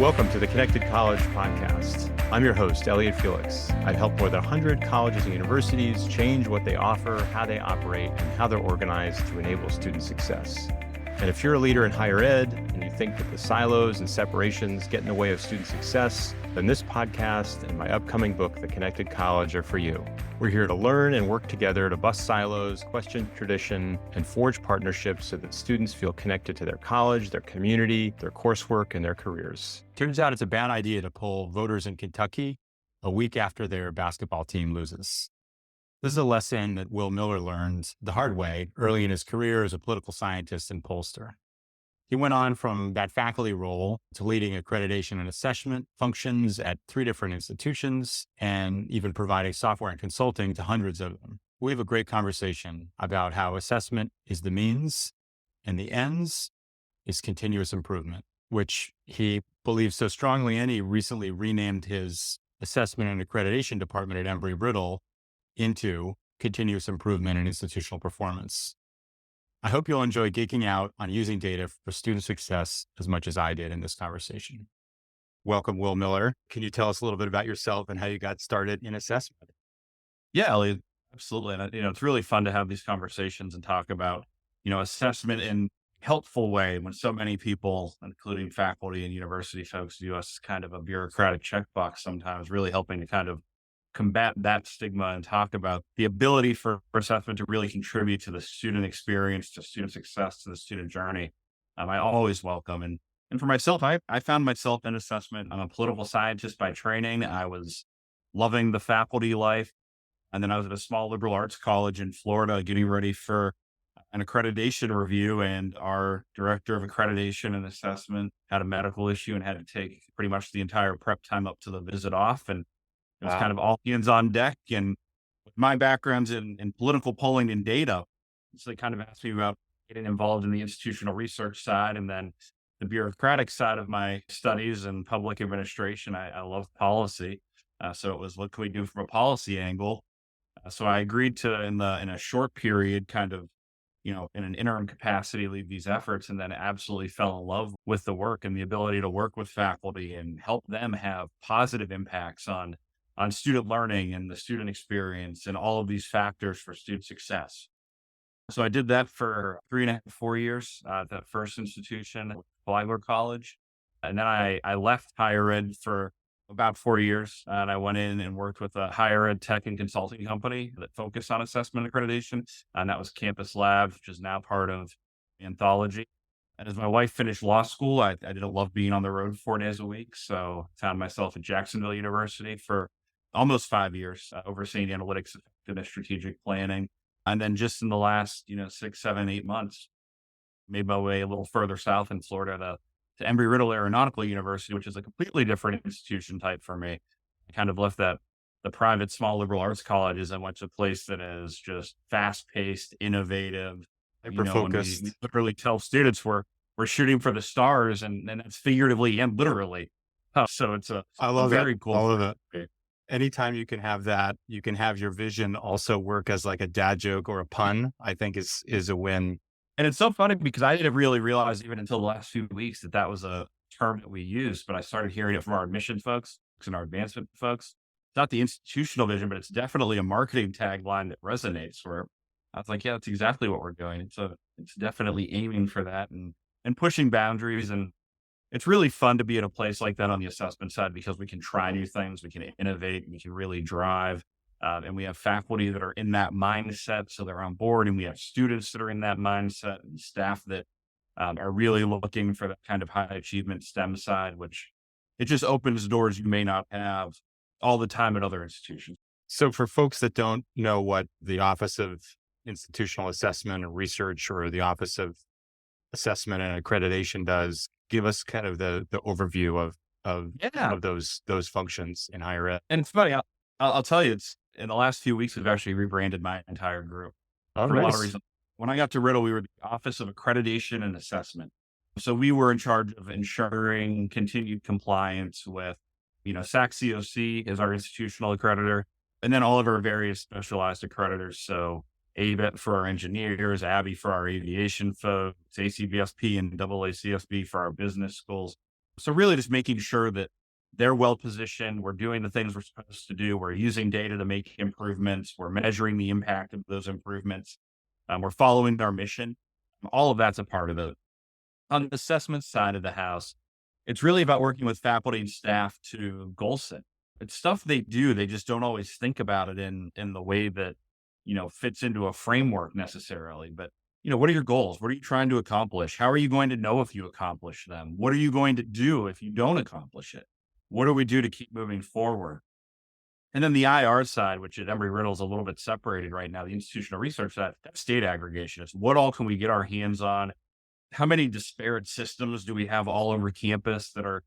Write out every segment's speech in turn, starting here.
Welcome to the Connected College podcast. I'm your host, Elliot Felix. I've helped more than 100 colleges and universities change what they offer, how they operate, and how they're organized to enable student success. And if you're a leader in higher ed and you think that the silos and separations get in the way of student success, then this podcast and my upcoming book, The Connected College, are for you. We're here to learn and work together to bust silos, question tradition, and forge partnerships so that students feel connected to their college, their community, their coursework, and their careers. Turns out it's a bad idea to poll voters in Kentucky a week after their basketball team loses. This is a lesson that Will Miller learned the hard way early in his career as a political scientist and pollster. He went on from that faculty role to leading accreditation and assessment functions at 3 different institutions and even providing software and consulting to hundreds of them. We have a great conversation about how assessment is the means and the ends is continuous improvement, which he believes so strongly in. He recently renamed his assessment and accreditation department at Embry-Riddle into continuous improvement and institutional performance. I hope you'll enjoy geeking out on using data for student success as much as I did in this conversation. Welcome, Will Miller. Can you tell us a little bit about yourself and how you got started in assessment? Yeah, Elliot, absolutely. And, it's really fun to have these conversations and talk about, assessment in a helpful way when so many people, including faculty and university folks, view us as kind of a bureaucratic checkbox sometimes, really helping to kind of combat that stigma and talk about the ability for assessment to really contribute to the student experience, to student success, to the student journey. I always welcome. And for myself, I found myself in assessment. I'm a political scientist by training. I was loving the faculty life. And then I was at a small liberal arts college in Florida getting ready for an accreditation review. And our director of accreditation and assessment had a medical issue and had to take pretty much the entire prep time up to the visit off. And it was kind of all hands on deck. And with my backgrounds in political polling and data, so they kind of asked me about getting involved in the institutional research side and then the bureaucratic side of my studies and public administration. I love policy. So it was, what can we do from a policy angle? So I agreed to, in a short period, kind of, in an interim capacity, lead these efforts, and then absolutely fell in love with the work and the ability to work with faculty and help them have positive impacts on student learning and the student experience and all of these factors for student success. So I did that for 3.5 to 4 years at that first institution, Flagler College. And then I left higher ed for about 4 years. And I went in and worked with a higher ed tech and consulting company that focused on assessment accreditation. And that was Campus Labs, which is now part of Anthology. And as my wife finished law school, I didn't love being on the road 4 days a week. So I found myself at Jacksonville University for almost 5 years, overseeing analytics, effectiveness, strategic planning. And then just in the last, 6, 7, 8 months, made my way a little further south in Florida to Embry-Riddle Aeronautical University, which is a completely different institution type for me. I kind of left the private small liberal arts colleges and went to a place that is just fast-paced, innovative, Hyper-focused. We literally tell students we're shooting for the stars, and that's figuratively and literally. So it's I love very that. cool. I love it. Anytime you can have that, you can have your vision also work as like a dad joke or a pun, I think is a win. And it's so funny because I didn't really realize even until the last few weeks that was a term that we used, but I started hearing it from our admissions folks and our advancement folks. It's not the institutional vision, but it's definitely a marketing tagline that resonates, where I was like, yeah, that's exactly what we're doing. So it's definitely aiming for that and pushing boundaries. And it's really fun to be at a place like that on the assessment side because we can try new things, we can innovate, we can really drive. And we have faculty that are in that mindset, so they're on board, and we have students that are in that mindset and staff that are really looking for that kind of high achievement STEM side, which it just opens doors you may not have all the time at other institutions. So for folks that don't know what the Office of Institutional Assessment and Research or the Office of Assessment and Accreditation does, give us kind of the overview of those functions in higher ed. And it's funny, I'll tell you, it's in the last few weeks, we've actually rebranded my entire group Oh, for a lot of nice. reasons. When I got to Riddle, we were the Office of Accreditation and Assessment. So we were in charge of ensuring continued compliance with, SAC COC is our institutional accreditor, and then all of our various specialized accreditors. So ABET for our engineers, ABBY for our aviation folks, ACBSP and AACSB for our business schools. So really just making sure that they're well positioned. We're doing the things we're supposed to do. We're using data to make improvements. We're measuring the impact of those improvements. We're following our mission. All of that's a part of it. On the assessment side of the house, it's really about working with faculty and staff to goal set. It's stuff they do. They just don't always think about it in the way that, fits into a framework necessarily. But, what are your goals? What are you trying to accomplish? How are you going to know if you accomplish them? What are you going to do if you don't accomplish it? What do we do to keep moving forward? And then the IR side, which at Embry-Riddle is a little bit separated right now, the institutional research side, that's data aggregation. It's what all can we get our hands on? How many disparate systems do we have all over campus that are,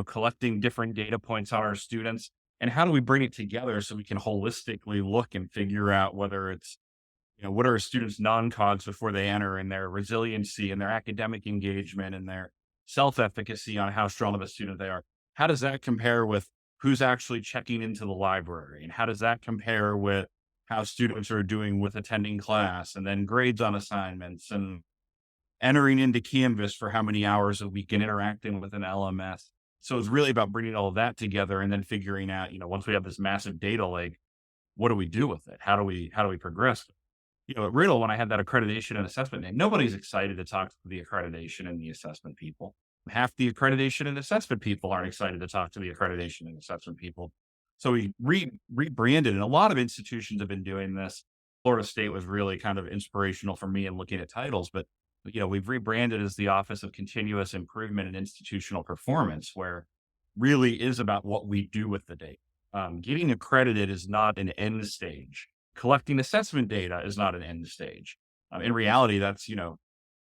collecting different data points on our students? And how do we bring it together so we can holistically look and figure out whether it's, what are our students' non-cogs before they enter, and their resiliency and their academic engagement and their self-efficacy on how strong of a student they are? How does that compare with who's actually checking into the library? And how does that compare with how students are doing with attending class, and then grades on assignments, and entering into Canvas for how many hours a week, and interacting with an LMS? So it's really about bringing all of that together and then figuring out, once we have this massive data lake, what do we do with it? How do we progress? At Riddle, when I had that accreditation and assessment day, nobody's excited to talk to the accreditation and the assessment people. Half the accreditation and assessment people aren't excited to talk to the accreditation and assessment people. So we rebranded, and a lot of institutions have been doing this. Florida State was really kind of inspirational for me in looking at titles, but we've rebranded as the Office of Continuous Improvement and Institutional Performance, where really is about what we do with the data. Getting accredited is not an end stage. Collecting assessment data is not an end stage. In reality, that's,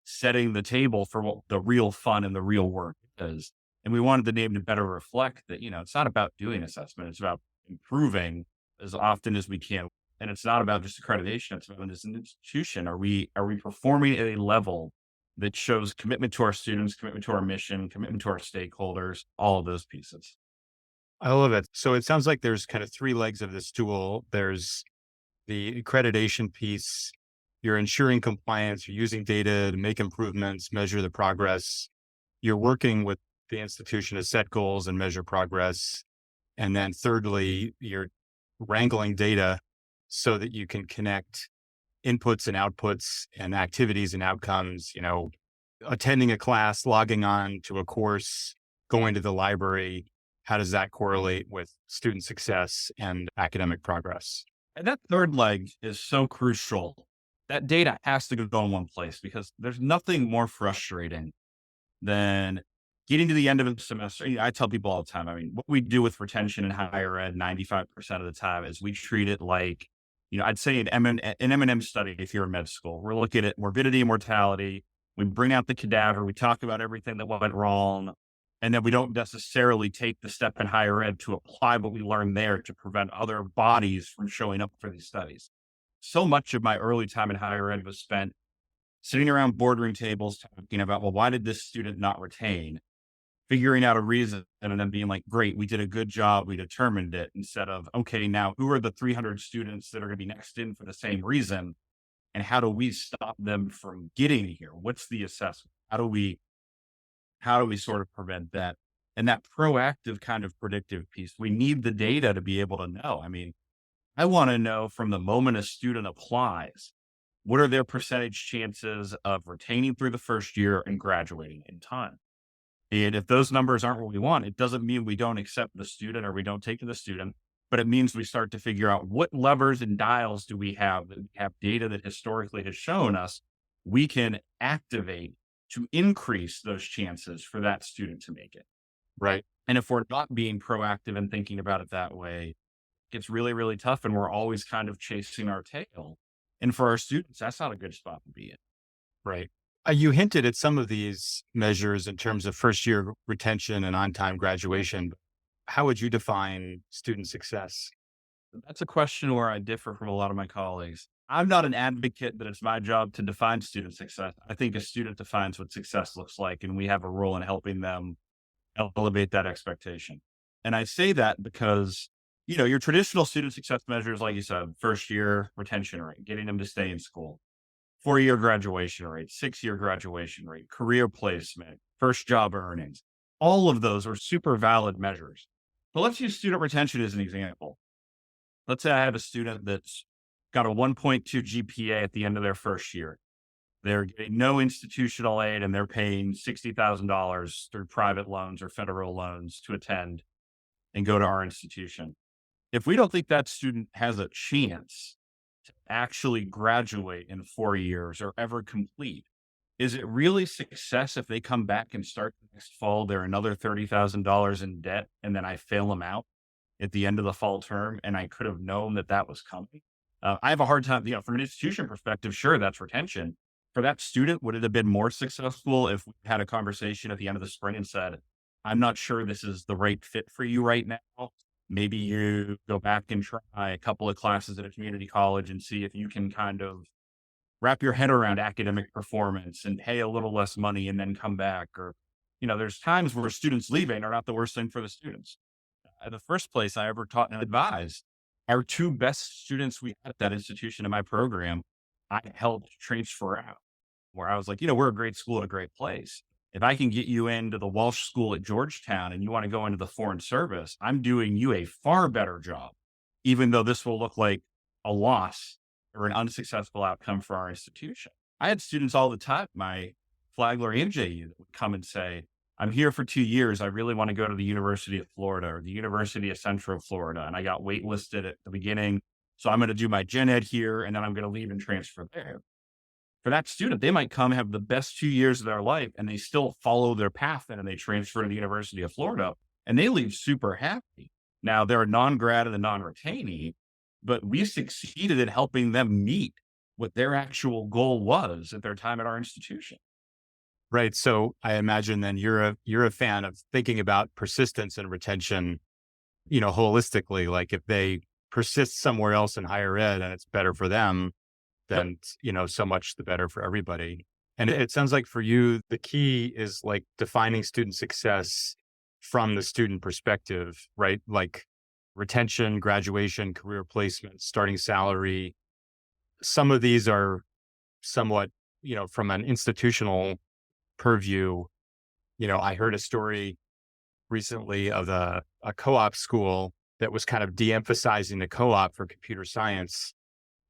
setting the table for what the real fun and the real work is. And we wanted the name to better reflect that, it's not about doing assessment. It's about improving as often as we can. And it's not about just accreditation. It's about, as an institution, are we performing at a level that shows commitment to our students, commitment to our mission, commitment to our stakeholders, all of those pieces. I love it. So it sounds like there's kind of three legs of this stool. There's the accreditation piece. You're ensuring compliance. You're using data to make improvements, measure the progress. You're working with the institution to set goals and measure progress. And then thirdly, you're wrangling data so that you can connect inputs and outputs and activities and outcomes, attending a class, logging on to a course, going to the library. How does that correlate with student success and academic progress? And that third leg is so crucial. That data has to go in one place, because there's nothing more frustrating than getting to the end of a semester. I tell people all the time, what we do with retention in higher ed 95% of the time is we treat it like, I'd say an M&M study, if you're in med school, we're looking at morbidity and mortality. We bring out the cadaver. We talk about everything that went wrong. And then we don't necessarily take the step in higher ed to apply what we learned there to prevent other bodies from showing up for these studies. So much of my early time in higher ed was spent sitting around boardroom tables talking about, well, why did this student not retain? Figuring out a reason, and then being like, great, we did a good job. We determined it, instead of, okay, now who are the 300 students that are going to be next in for the same reason? And how do we stop them from getting here? What's the assessment? How do we sort of prevent that? And that proactive kind of predictive piece, we need the data to be able to know. I want to know from the moment a student applies, what are their percentage chances of retaining through the first year and graduating in time? And if those numbers aren't what we want, it doesn't mean we don't accept the student or we don't take to the student, but it means we start to figure out what levers and dials do we have that have data that historically has shown us we can activate to increase those chances for that student to make it. Right. And if we're not being proactive and thinking about it that way, it gets really, really tough. And we're always kind of chasing our tail. And for our students, that's not a good spot to be in. Right. You hinted at some of these measures in terms of first year retention and on-time graduation. How would you define student success? That's a question where I differ from a lot of my colleagues. I'm not an advocate that it's my job to define student success. I think a student defines what success looks like, and we have a role in helping them elevate that expectation. And I say that because, your traditional student success measures, like you said, first year retention rate, getting them to stay in school, 4-year graduation rate, 6-year graduation rate, career placement, first job earnings. All of those are super valid measures. But let's use student retention as an example. Let's say I have a student that's got a 1.2 GPA at the end of their first year. They're getting no institutional aid and they're paying $60,000 through private loans or federal loans to attend and go to our institution. If we don't think that student has a chance to actually graduate in 4 years or ever complete, is it really success if they come back and start next fall, they're another $30,000 in debt, and then I fail them out at the end of the fall term, and I could have known that that was coming? I have a hard time, from an institution perspective, sure, that's retention. For that student, would it have been more successful if we had a conversation at the end of the spring and said, I'm not sure this is the right fit for you right now. Maybe you go back and try a couple of classes at a community college and see if you can kind of wrap your head around academic performance and pay a little less money and then come back. Or, there's times where students leaving are not the worst thing for the students. The first place I ever taught and advised, our two best students we had at that institution in my program, I helped transfer out, where I was like, we're a great school at a great place. If I can get you into the Walsh School at Georgetown and you want to go into the Foreign Service, I'm doing you a far better job, even though this will look like a loss or an unsuccessful outcome for our institution. I had students all the time, my Flagler MJU, that would come and say, I'm here for 2 years. I really want to go to the University of Florida or the University of Central Florida. And I got waitlisted at the beginning. So I'm going to do my gen ed here and then I'm going to leave and transfer there. For that student, they might come have the best 2 years of their life and they still follow their path and they transfer to the University of Florida and they leave super happy. Now they're a non-grad and a non-retainee, but we succeeded in helping them meet what their actual goal was at their time at our institution. Right. So I imagine then you're a fan of thinking about persistence and retention, holistically. Like if they persist somewhere else in higher ed and it's better for them, then, so much the better for everybody. And it sounds like for you, the key is like defining student success from the student perspective, right? Like retention, graduation, career placement, starting salary. Some of these are somewhat, from an institutional purview. I heard a story recently of a co-op school that was kind of de-emphasizing the co-op for computer science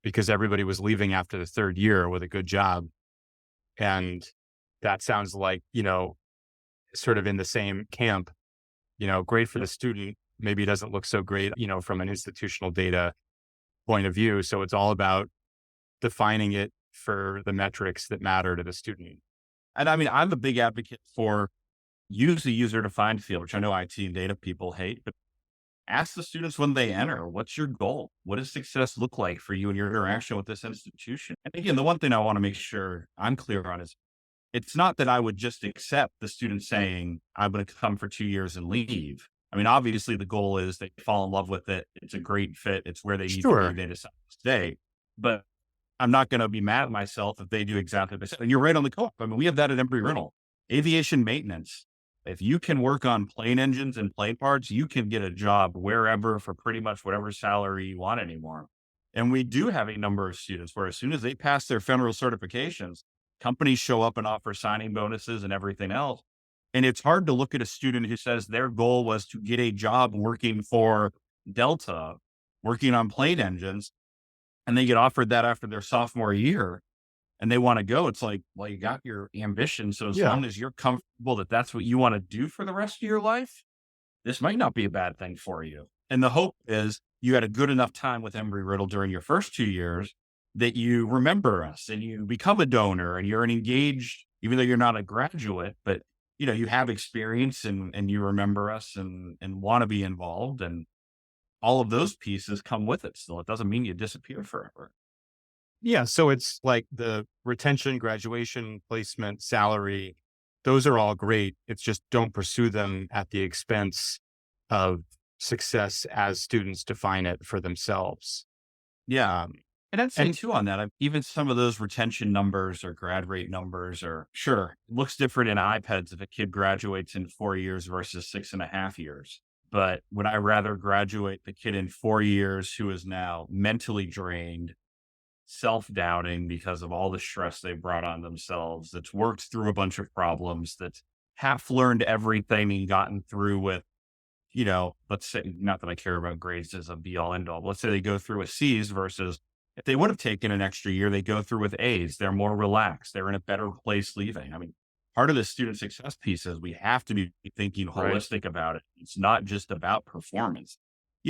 because everybody was leaving after the third year with a good job. And that sounds like, sort of in the same camp, great for the student. Maybe it doesn't look so great, from an institutional data point of view. So it's all about defining it for the metrics that matter to the student. And I mean, I'm a big advocate for use the user-defined field, which I know IT and data people hate, but ask the students when they enter, what's your goal? What does success look like for you in your interaction with this institution? And again, the one thing I want to make sure I'm clear on is it's not that I would just accept the student saying, I'm going to come for 2 years and leave. I mean, obviously the goal is they fall in love with it. It's a great fit. It's where they need to be. They decide to stay. But I'm not going to be mad at myself if they do exactly what they said. And you're right on the co-op. I mean, we have that at Embry-Riddle. Aviation maintenance. If you can work on plane engines and plane parts, you can get a job wherever for pretty much whatever salary you want anymore. And we do have a number of students where as soon as they pass their federal certifications, companies show up and offer signing bonuses and everything else. And it's hard to look at a student who says their goal was to get a job working for Delta, working on plane engines, and they get offered that after their sophomore year and they want to go. It's like, well, you got your ambition. So as long as you're comfortable that that's what you want to do for the rest of your life, this might not be a bad thing for you. And the hope is you had a good enough time with Embry-Riddle during your first 2 years that you remember us and you become a donor and you're an engaged, even though you're not a graduate, but you have experience and you remember us and want to be involved. And all of those pieces come with it still. It doesn't mean you disappear forever. Yeah. So it's like the retention, graduation, placement, salary, those are all great. It's just don't pursue them at the expense of success as students define it for themselves. Yeah. And I'd say too on that, even some of those retention numbers or grad rate numbers are sure, it looks different in iPads if a kid graduates in 4 years versus 6.5 years. But would I rather graduate the kid in 4 years who is now mentally drained, self-doubting because of all the stress they brought on themselves, that's worked through a bunch of problems, that's half learned everything and gotten through with, let's say, not that I care about grades as a be all end all, but let's say they go through with C's versus if they would have taken an extra year, they go through with A's. They're more relaxed. They're in a better place leaving. I mean, part of the student success piece is we have to be thinking Right. holistic about it. It's not just about performance.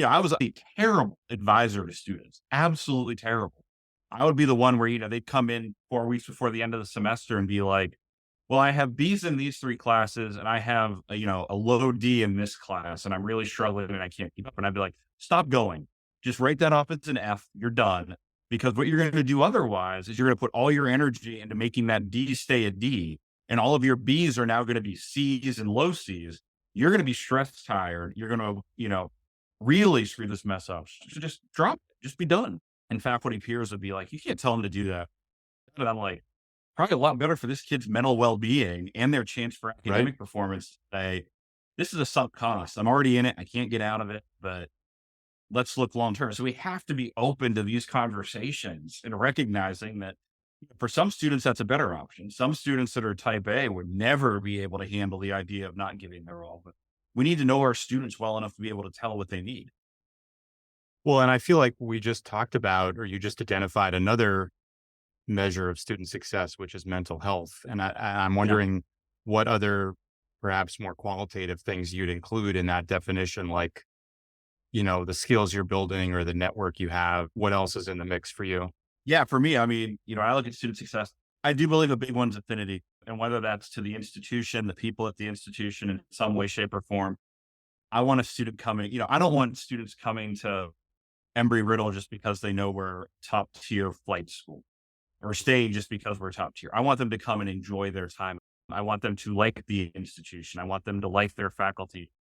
I was a terrible advisor to students, absolutely terrible. I would be the one where, they'd come in 4 weeks before the end of the semester and be like, well, I have B's in these three classes and I have, a low D in this class and I'm really struggling and I can't keep up. And I'd be like, stop going. Just write that off as an F. You're done. Because what you're going to do otherwise is you're going to put all your energy into making that D stay a D. And all of your B's are now going to be C's and low C's. You're going to be stress tired. You're going to, really screw this mess up. So just drop it. Just be done. And faculty peers would be like, you can't tell them to do that. And I'm like, probably a lot better for this kid's mental well-being and their chance for academic Right. performance to say, this is a sunk cost. I'm already in it. I can't get out of it, but let's look long term. So we have to be open to these conversations and recognizing that for some students, that's a better option. Some students that are type A would never be able to handle the idea of not giving their all, but we need to know our students well enough to be able to tell what they need. Well, and I feel like we just talked about, or you just identified another measure of student success, which is mental health. And I'm Yeah. wondering what other, perhaps more qualitative things you'd include in that definition, like, the skills you're building or the network you have. What else is in the mix for you? Yeah. For me, I mean, I look at student success. I do believe a big one's affinity. And whether that's to the institution, the people at the institution in some way, shape, or form, I want a student coming, I don't want students coming to Embry-Riddle just because they know we're top tier flight school or staying just because we're top tier. I want them to come and enjoy their time. I want them to like the institution. I want them to like their faculty.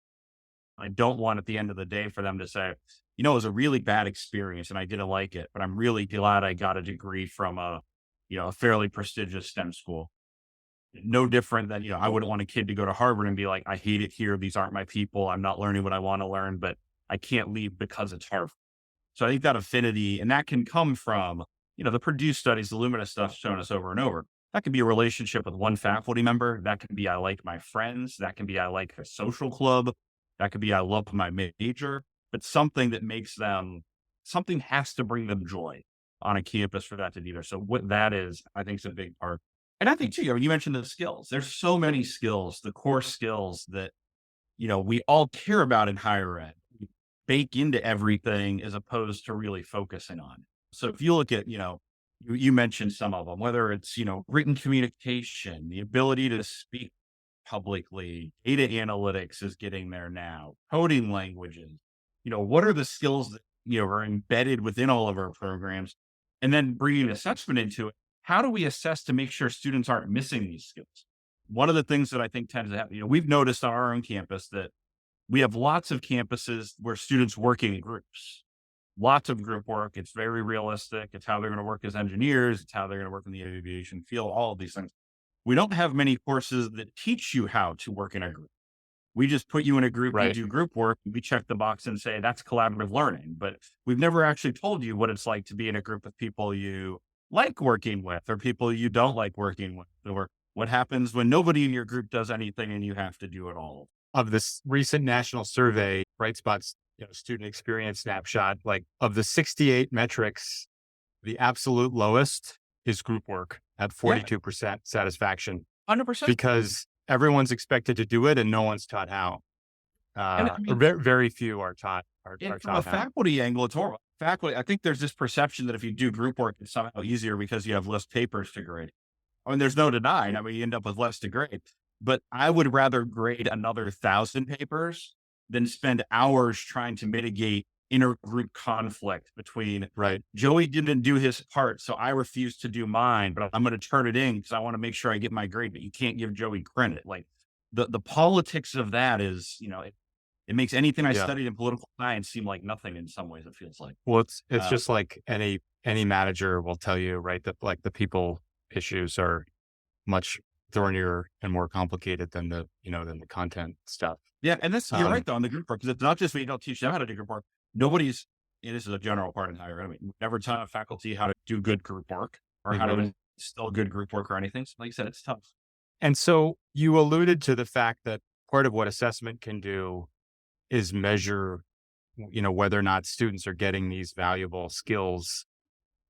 I don't want at the end of the day for them to say, it was a really bad experience and I didn't like it, but I'm really glad I got a degree from a fairly prestigious STEM school. No different than, I wouldn't want a kid to go to Harvard and be like, I hate it here. These aren't my people. I'm not learning what I want to learn, but I can't leave because it's Harvard. So I think that affinity, and that can come from, the Purdue studies, the Lumina stuff shown us over and over. That can be a relationship with one faculty member. That can be, I like my friends. That can be, I like a social club. That could be, I love my major, but something that makes them, something has to bring them joy on a campus for that to be there. So what that is, I think is a big part. And I think too, you mentioned the skills. There's so many skills, the core skills that, we all care about in higher ed, we bake into everything as opposed to really focusing on. So if you look at, you mentioned some of them, whether it's, written communication, the ability to speak publicly, data analytics is getting there now, coding languages, what are the skills that, are embedded within all of our programs? And then bringing assessment into it. How do we assess to make sure students aren't missing these skills? One of the things that I think tends to happen, we've noticed on our own campus that we have lots of campuses where students work in groups, lots of group work. It's very realistic. It's how they're going to work as engineers. It's how they're going to work in the aviation field, all of these things. We don't have many courses that teach you how to work in a group. We just put you in a group, you Right. do group work, we check the box and say that's collaborative learning. But we've never actually told you what it's like to be in a group of people you like working with or people you don't like working with, or what happens when nobody in your group does anything and you have to do it all. Of this recent national survey, Bright Spots, student experience snapshot, like of the 68 metrics, the absolute lowest is group work at Yeah, 42% satisfaction 100%. because everyone's expected to do it and no one's taught how. And I mean, Very, very few are taught are and from a taught how. faculty angle, it's horrible. Faculty, I think there's this perception that if you do group work, it's somehow easier because you have less papers to grade. I mean, there's no denying. I mean, you end up with less to grade. But I would rather grade another 1,000 papers than spend hours trying to mitigate intergroup conflict between Right. Joey didn't do his part, so I refuse to do mine, but I'm going to turn it in because I want to make sure I get my grade. But you can't give Joey credit. Like the politics of that is, it makes anything I Yeah. studied in political science seem like nothing in some ways. It feels like. Well, it's Uh, just like any manager will tell you, right, that like the people issues are much thornier and more complicated than than the content stuff. Yeah, and you're right Um, though on the group work because it's not just we don't teach them how to do group work. Nobody's and this is a general part in higher ed. I mean, we've never taught faculty how to do good group work or how mhm. to instill good group work or anything. So like you said, it's tough. And so you alluded to the fact that part of what assessment can do is measure, whether or not students are getting these valuable skills.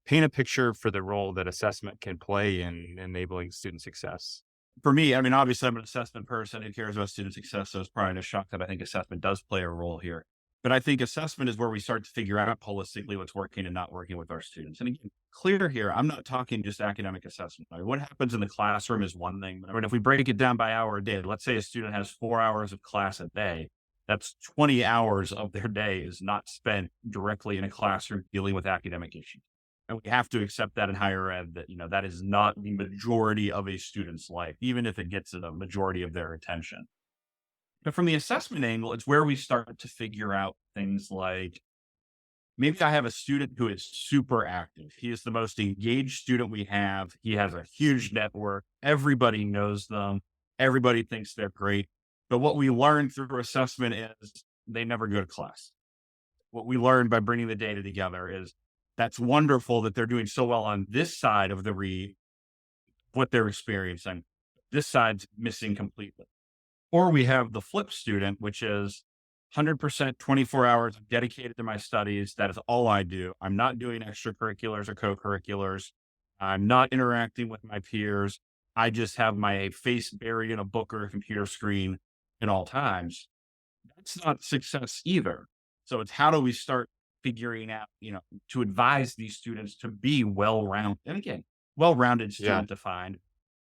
Paint a picture for the role that assessment can play in enabling student success. For me, I mean, obviously, I'm an assessment person who cares about student success. So it's probably no shock that I think assessment does play a role here. But I think assessment is where we start to figure out holistically what's working and not working with our students. And again, clear here, I'm not talking just academic assessment. I mean, what happens in the classroom is one thing. But I mean, if we break it down by hour a day, let's say a student has 4 hours of class a day, that's 20 hours of their day is not spent directly in a classroom dealing with academic issues. And we have to accept that in higher ed that, that is not the majority of a student's life, even if it gets a majority of their attention. But from the assessment angle, it's where we start to figure out things like maybe I have a student who is super active. He is the most engaged student we have. He has a huge network. Everybody knows them. Everybody thinks they're great. But what we learn through assessment is they never go to class. What we learn by bringing the data together is that's wonderful that they're doing so well on this side of the read, what they're experiencing. This side's missing completely. Or we have the flip student, which is 100% 24 hours dedicated to my studies. That is all I do. I'm not doing extracurriculars or co-curriculars. I'm not interacting with my peers. I just have my face buried in a book or a computer screen at all times. That's not success either. So it's how do we start figuring out, to advise these students to be well-rounded. And again, well-rounded Yeah. student defined.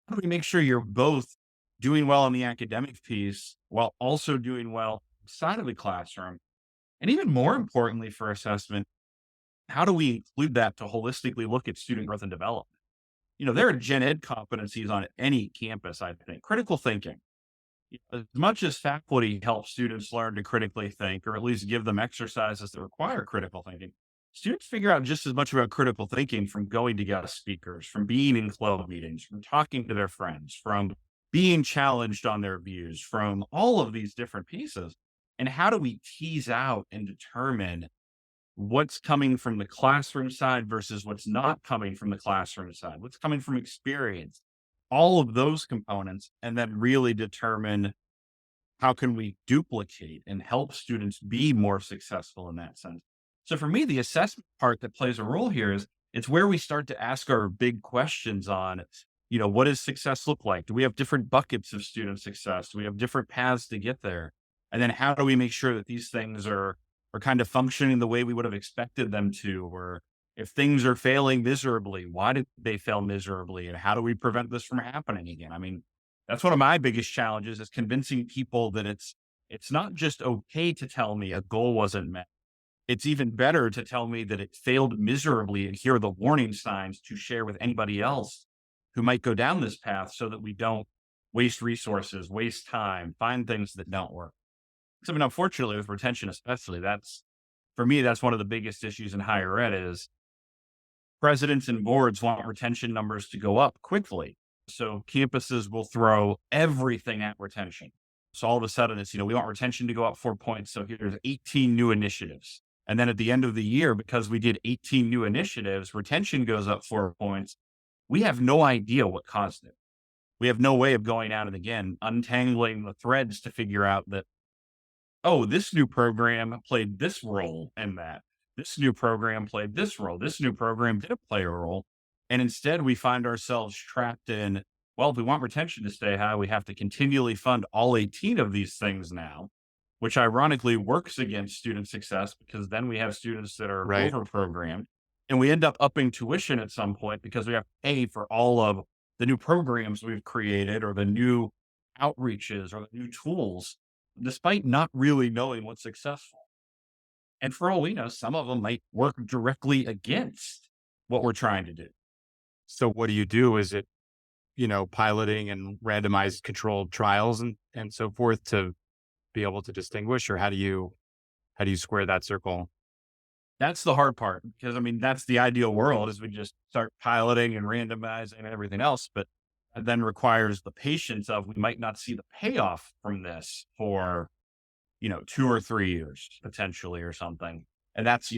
How do we make sure you're both doing well in the academic piece while also doing well outside of the classroom? And even more importantly for assessment, how do we include that to holistically look at student growth and development? There are gen ed competencies on any campus, I think. Critical thinking. As much as faculty help students learn to critically think, or at least give them exercises that require critical thinking, students figure out just as much about critical thinking from going to guest speakers, from being in club meetings, from talking to their friends, from being challenged on their views, from all of these different pieces. And how do we tease out and determine what's coming from the classroom side versus what's not coming from the classroom side? What's coming from experience? All of those components, and then really determine how can we duplicate and help students be more successful in that sense. So for me, the assessment part that plays a role here is it's where we start to ask our big questions on, what does success look like? Do we have different buckets of student success? Do we have different paths to get there? And then how do we make sure that these things are kind of functioning the way we would have expected them to, or if things are failing miserably, why did they fail miserably? And how do we prevent this from happening again? I mean, that's one of my biggest challenges is convincing people that it's not just okay to tell me a goal wasn't met. It's even better to tell me that it failed miserably and here are the warning signs to share with anybody else who might go down this path so that we don't waste resources, waste time, find things that don't work. So, I mean, unfortunately, with retention especially, for me, that's one of the biggest issues in higher ed is presidents and boards want retention numbers to go up quickly. So campuses will throw everything at retention. So all of a sudden it's, we want retention to go up 4 points. So here's 18 new initiatives. And then at the end of the year, because we did 18 new initiatives, retention goes up 4 points. We have no idea what caused it. We have no way of going out and again, untangling the threads to figure out that, oh, this new program played this role in that. This new program played this role. This new program didn't play a role. And instead, we find ourselves trapped in, well, if we want retention to stay high, we have to continually fund all 18 of these things now, which ironically works against student success because then we have students that are Right. over-programmed. And we end up upping tuition at some point because we have to pay for all of the new programs we've created or the new outreaches or the new tools, despite not really knowing what's successful. And for all we know, some of them might work directly against what we're trying to do. So what do you do? Is it, piloting and randomized controlled trials and so forth to be able to distinguish, or how do you square that circle? That's the hard part because I mean, that's the ideal world is we just start piloting and randomizing and everything else, but it then requires the patience of we might not see the payoff from this for 2 or 3 years potentially or something. And that's,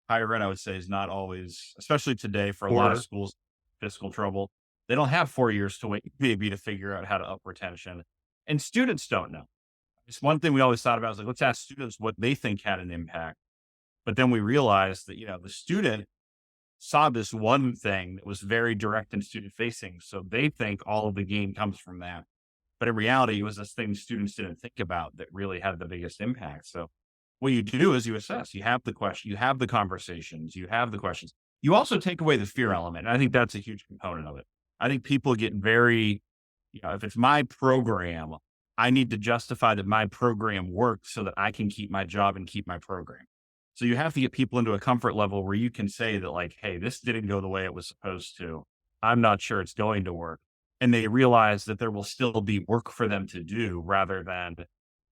higher ed, I would say is not always, especially today for a lot of Or schools, fiscal trouble. They don't have 4 years to wait maybe to figure out how to up retention. And students don't know. It's one thing we always thought about is like, let's ask students what they think had an impact. But then we realized that, the student saw this one thing that was very direct and student facing. So they think all of the gain comes from that. But in reality, it was this thing students didn't think about that really had the biggest impact. So what you do is you assess, you have the question, you have the conversations, you have the questions. You also take away the fear element. And I think that's a huge component of it. I think people get very, if it's my program, I need to justify that my program works so that I can keep my job and keep my program. So you have to get people into a comfort level where you can say that like, hey, this didn't go the way it was supposed to. I'm not sure it's going to work. And they realize that there will still be work for them to do rather than,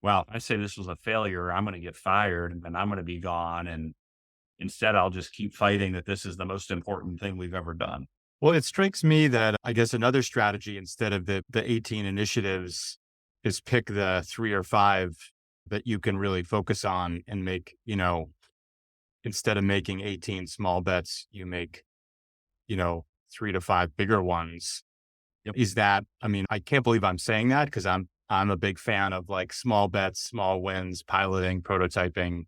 well, if I say this was a failure, I'm going to get fired and then I'm going to be gone. And instead, I'll just keep fighting that this is the most important thing we've ever done. Well, it strikes me that I guess another strategy instead of the 18 initiatives is pick the 3 or 5 that you can really focus on and make, instead of making 18 small bets, you make, 3 to 5 bigger ones. Yep. Is that, I can't believe I'm saying that because I'm a big fan of like small bets, small wins, piloting, prototyping.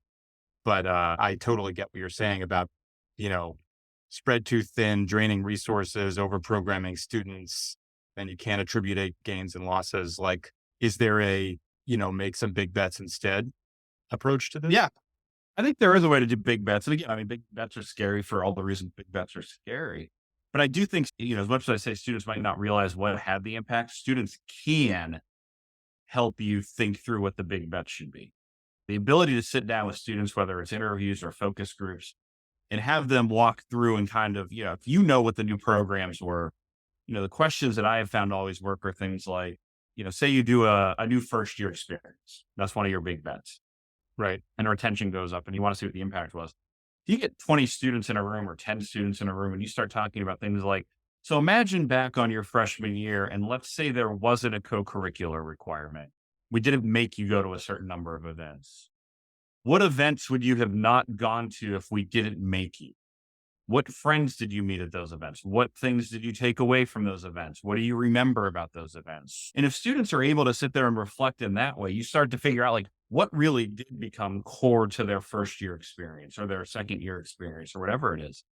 But I totally get what you're saying about, spread too thin, draining resources, over programming students, and you can't attribute gains and losses. Like, is there a, make some big bets instead approach to this? Yeah, I think there is a way to do big bets. And again, big bets are scary for all the reasons big bets are scary. But I do think, as much as I say students might not realize what had the impact, students can help you think through what the big bet should be. The ability to sit down with students, whether it's interviews or focus groups, and have them walk through and kind of, if what the new programs were, the questions that I have found always work are things like, say you do a new first year experience. That's one of your big bets. Right. And retention goes up and you want to see what the impact was. If you get 20 students in a room or 10 students in a room and you start talking about things like, so imagine back on your freshman year and let's say there wasn't a co-curricular requirement. We didn't make you go to a certain number of events. What events would you have not gone to if we didn't make you? What friends did you meet at those events? What things did you take away from those events? What do you remember about those events? And if students are able to sit there and reflect in that way, you start to figure out like what really did become core to their first year experience or their second year experience or whatever it is.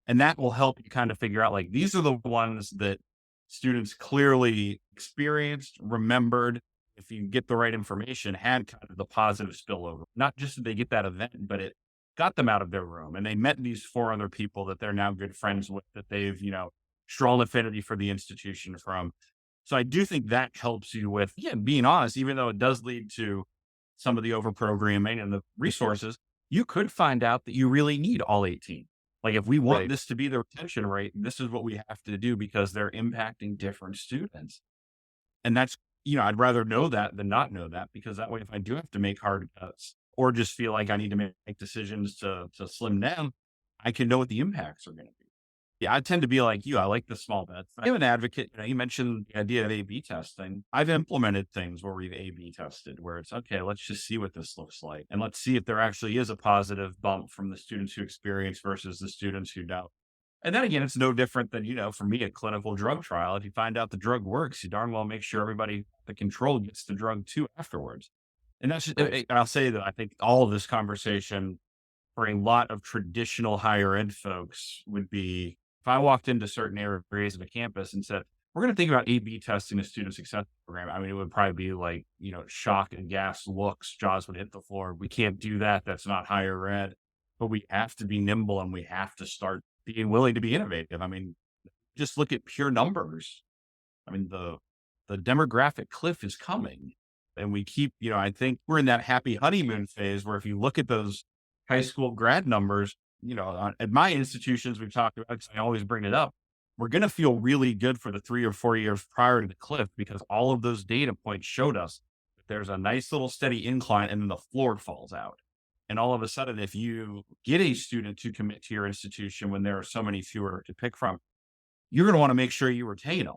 And that will help you kind of figure out like, these are the ones that students clearly experienced, remembered, if you get the right information, had kind of the positive spillover. Not just that they get that event, but it got them out of their room and they met these 4 other people that they're now good friends with, that they've, strong affinity for the institution from. So I do think that helps you with, being honest, even though it does lead to some of the over programming and the resources, you could find out that you really need all 18. Like if we want this to be the retention rate, this is what we have to do because they're impacting different students. And that's, I'd rather know that than not know that, because that way, if I do have to make hard cuts or just feel like I need to make decisions to slim down, I can know what the impacts are going to be. Yeah, I tend to be like you. I like the small bets. I'm an advocate. You mentioned the idea of A/B testing. I've implemented things where we've A/B tested, where it's okay, let's just see what this looks like. And let's see if there actually is a positive bump from the students who experience versus the students who don't. And then again, it's no different than, for me, a clinical drug trial. If you find out the drug works, you darn well make sure everybody, the control, gets the drug too afterwards. And that's just, I'll say that I think all of this conversation for a lot of traditional higher ed folks would be, if I walked into certain areas of a campus and said, we're going to think about A/B testing a student success program. It would probably be like, shock and gas looks, jaws would hit the floor. We can't do that. That's not higher ed. But we have to be nimble and we have to start being willing to be innovative. Just look at pure numbers. The demographic cliff is coming and we keep, I think we're in that happy honeymoon phase where if you look at those high school grad numbers, at my institutions, we've talked about, I always bring it up. We're going to feel really good for the 3 or 4 years prior to the cliff because all of those data points showed us that there's a nice little steady incline and then the floor falls out. And all of a sudden, if you get a student to commit to your institution when there are so many fewer to pick from, you're going to want to make sure you retain them.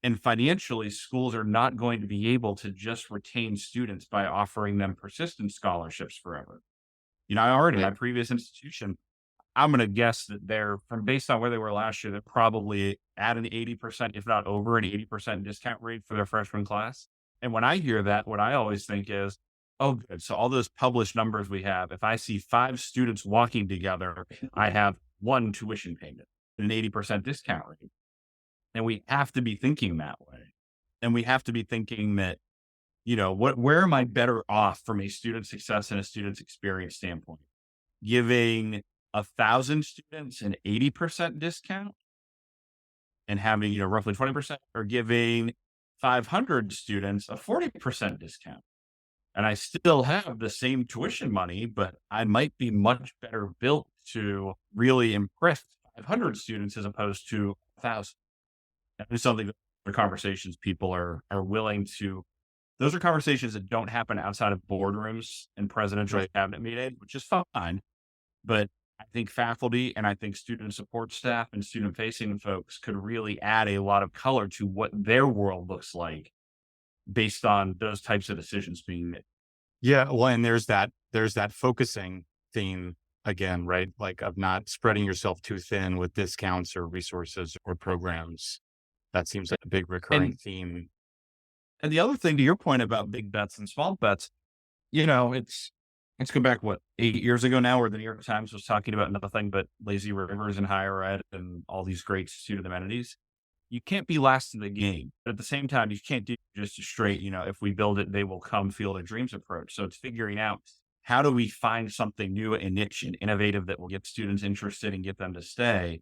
And financially, schools are not going to be able to just retain students by offering them persistence scholarships forever. I already, my previous institution, I'm going to guess that they're from based on where they were last year, they're probably at an 80%, if not over an 80% discount rate for their freshman class. And when I hear that, what I always think is, oh, good. So all those published numbers we have, if I see 5 students walking together, I have one tuition payment, an 80% discount rate. And we have to be thinking that way. And we have to be thinking that, where am I better off from a student success and a student's experience standpoint? Giving 1,000 students an 80% discount and having, roughly 20%, or giving 500 students a 40% discount. And I still have the same tuition money, but I might be much better built to really impress 500 students as opposed to 1,000. That is something that the conversations people are willing to. Those are conversations that don't happen outside of boardrooms and presidential cabinet meetings, which is fine. But I think faculty and I think student support staff and student facing folks could really add a lot of color to what their world looks like based on those types of decisions being made. Yeah. Well, and there's that focusing theme again, right? Like of not spreading yourself too thin with discounts or resources or programs. That seems like a big recurring theme. And the other thing to your point about big bets and small bets, let's go back, 8 years ago now, where the New York Times was talking about nothing but lazy rivers in higher ed and all these great student amenities. You can't be last in the game. But at the same time, you can't do just a straight, if we build it, they will come field of dreams approach. So it's figuring out how do we find something new and niche and innovative that will get students interested and get them to stay.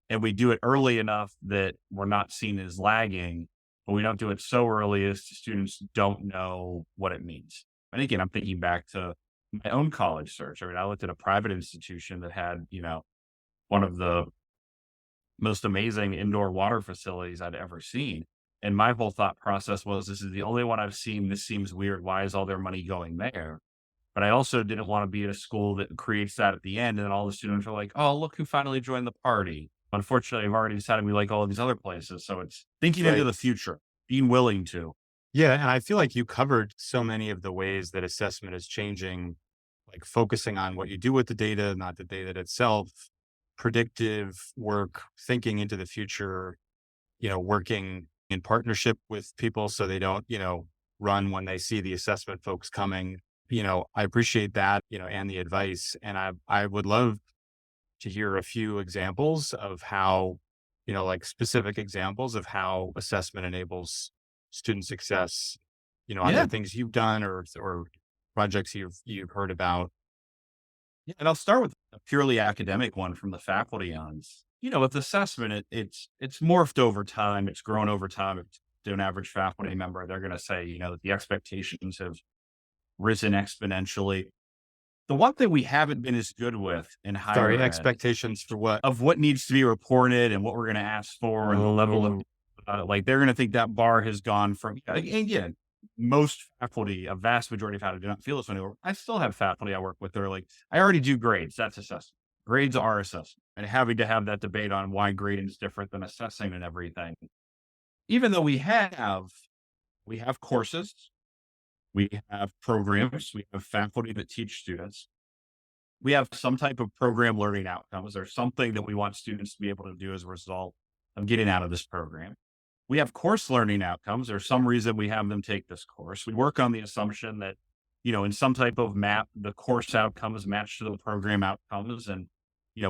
And we do it early enough that we're not seen as lagging, but we don't do it so early as students don't know what it means. And again, I'm thinking back to my own college search. I mean, I looked at a private institution that had, one of the most amazing indoor water facilities I'd ever seen. And my whole thought process was, this is the only one I've seen. This seems weird. Why is all their money going there? But I also didn't want to be at a school that creates that at the end. And then all the students are like, oh, look who finally joined the party. Unfortunately, I've already decided we like all of these other places. So it's thinking into the future, being willing to. Yeah. And I feel like you covered so many of the ways that assessment is changing, like focusing on what you do with the data, not the data itself, predictive work, thinking into the future, working in partnership with people so they don't, run when they see the assessment folks coming. I appreciate that, and the advice. And I would love to hear a few examples of how, like specific examples of how assessment enables student success, other things you've done or projects you've heard about. Yeah, and I'll start with a purely academic one from the faculty on. With assessment, it's morphed over time. It's grown over time. To an average faculty member, they're going to say, that the expectations have risen exponentially. The one thing we haven't been as good with in higher ed, expectations for what? Of what needs to be reported and what we're going to ask for and the level of, they're going to think that bar has gone from, again, most faculty, a vast majority of faculty do not feel this way. I still have faculty I work with. They're like, I already do grades. That's assessment. Grades are assessment. And having to have that debate on why grading is different than assessing and everything. Even though we have courses, we have programs, we have faculty that teach students. We have some type of program learning outcomes. There's something that we want students to be able to do as a result of getting out of this program. We have course learning outcomes. There's some reason we have them take this course. We work on the assumption that, in some type of map, the course outcomes match to the program outcomes. And,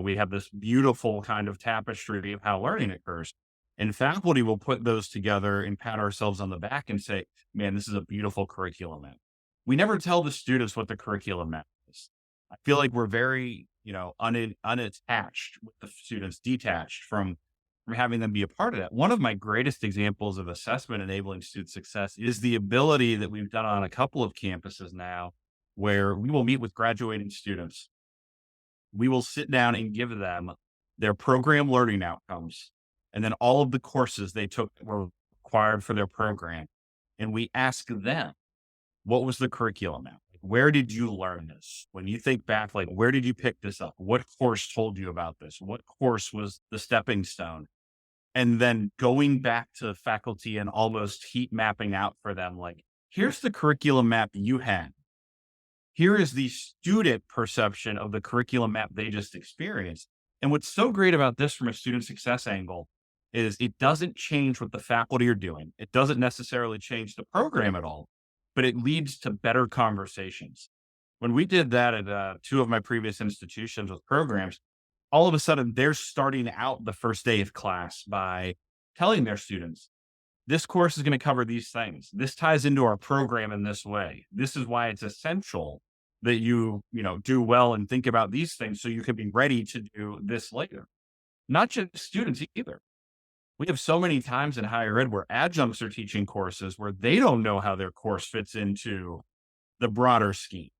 we have this beautiful kind of tapestry of how learning occurs. And faculty will put those together and pat ourselves on the back and say, man, this is a beautiful curriculum map. We never tell the students what the curriculum map is. I feel like we're very, unattached with the students, detached from having them be a part of that. One of my greatest examples of assessment enabling student success is the ability that we've done on a couple of campuses now, where we will meet with graduating students. We will sit down and give them their program learning outcomes, and then all of the courses they took that were required for their program. And we ask them, what was the curriculum at? Where did you learn this? When you think back, where did you pick this up? What course told you about this? What course was the stepping stone? And then going back to faculty and almost heat mapping out for them, here's the curriculum map you had. Here is the student perception of the curriculum map they just experienced. And what's so great about this from a student success angle is it doesn't change what the faculty are doing. It doesn't necessarily change the program at all, but it leads to better conversations. When we did that at two of my previous institutions with programs, all of a sudden they're starting out the first day of class by telling their students, this course is going to cover these things. This ties into our program in this way. This is why it's essential that you do well and think about these things so you can be ready to do this later. Not just students either. We have so many times in higher ed where adjuncts are teaching courses where they don't know how their course fits into the broader scheme.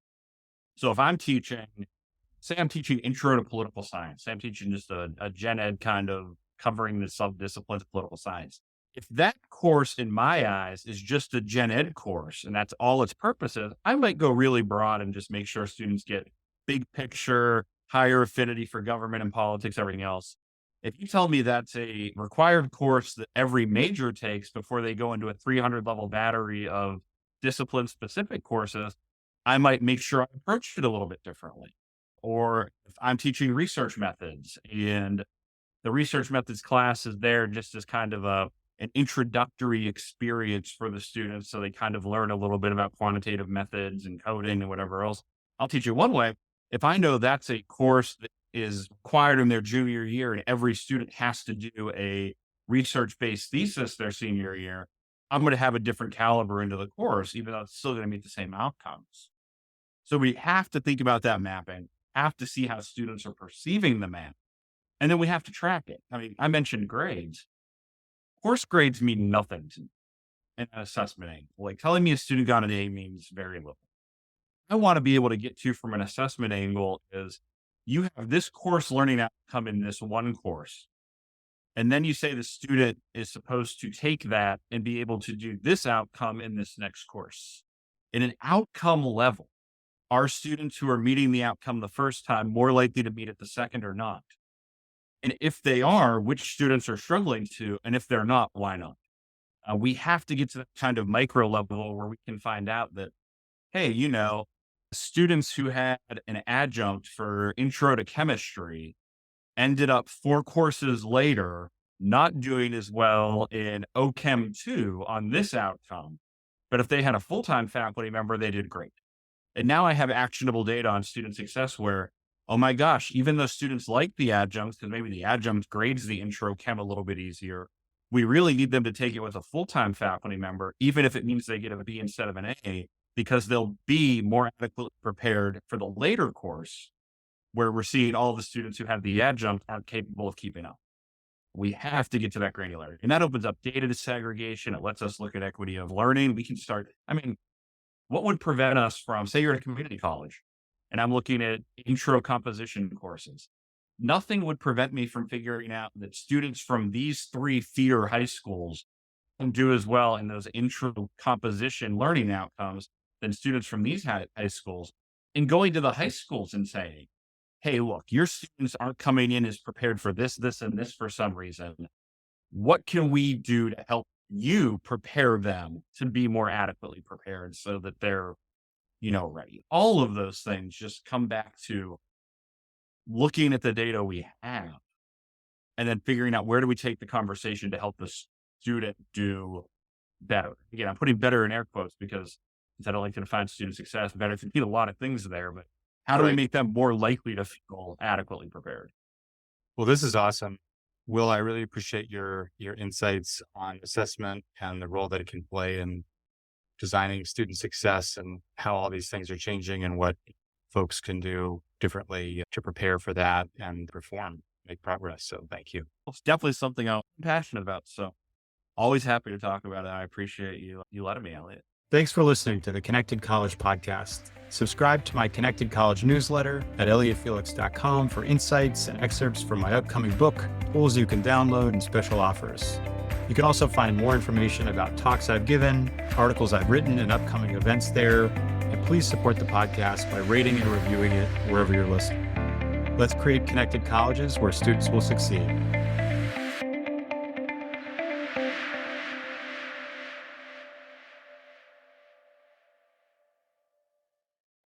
So if say I'm teaching intro to political science, say I'm teaching just a gen ed kind of covering the subdisciplines of political science. If that course in my eyes is just a gen ed course and that's all its purpose is, I might go really broad and just make sure students get big picture, higher affinity for government and politics, everything else. If you tell me that's a required course that every major takes before they go into a 300 level battery of discipline specific courses, I might make sure I approach it a little bit differently. Or if I'm teaching research methods and the research methods class is there just as kind of an introductory experience for the students. So they kind of learn a little bit about quantitative methods and coding and whatever else. I'll teach it one way. If I know that's a course that is required in their junior year and every student has to do a research-based thesis their senior year, I'm going to have a different caliber into the course, even though it's still going to meet the same outcomes. So we have to think about that mapping, have to see how students are perceiving the map, and then we have to track it. I mean, I mentioned grades. Course grades mean nothing to me in an assessment angle. Like telling me a student got an A means very little. I want to be able to get to from an assessment angle is you have this course learning outcome in this one course. And then you say the student is supposed to take that and be able to do this outcome in this next course. In an outcome level, are students who are meeting the outcome the first time more likely to meet it the second or not? And if they are, which students are struggling to? And if they're not, why not? We have to get to that kind of micro level where we can find out that, hey, students who had an adjunct for intro to chemistry ended up 4 courses later not doing as well in OChem 2 on this outcome. But if they had a full-time faculty member, they did great. And now I have actionable data on student success where, oh my gosh, even though students like the adjuncts, because maybe the adjunct grades the intro chem a little bit easier, we really need them to take it with a full-time faculty member, even if it means they get a B instead of an A, because they'll be more adequately prepared for the later course where we're seeing all the students who have the adjunct aren't capable of keeping up. We have to get to that granularity. And that opens up data disaggregation. It lets us look at equity of learning. We can start, what would prevent us from, say you're at a community college and I'm looking at intro composition courses. Nothing would prevent me from figuring out that students from these 3 feeder high schools can do as well in those intro composition learning outcomes than students from these high schools, and going to the high schools and saying, hey, look, your students aren't coming in as prepared for this, this, and this for some reason. What can we do to help you prepare them to be more adequately prepared so that they're, ready? All of those things just come back to looking at the data we have and then figuring out where do we take the conversation to help the student do better. Again, I'm putting better in air quotes because I don't like to define student success. Better can mean a lot of things there, but how do we make them more likely to feel adequately prepared? Well, this is awesome. Will, I really appreciate your insights on assessment and the role that it can play in designing student success and how all these things are changing and what folks can do differently to prepare for that and perform, make progress. So thank you. It's definitely something I'm passionate about. So always happy to talk about it. I appreciate you letting me, Elliot. Thanks for listening to the Connected College podcast. Subscribe to my Connected College newsletter at elliottfelix.com for insights and excerpts from my upcoming book, tools you can download, and special offers. You can also find more information about talks I've given, articles I've written, and upcoming events there. And please support the podcast by rating and reviewing it wherever you're listening. Let's create connected colleges where students will succeed.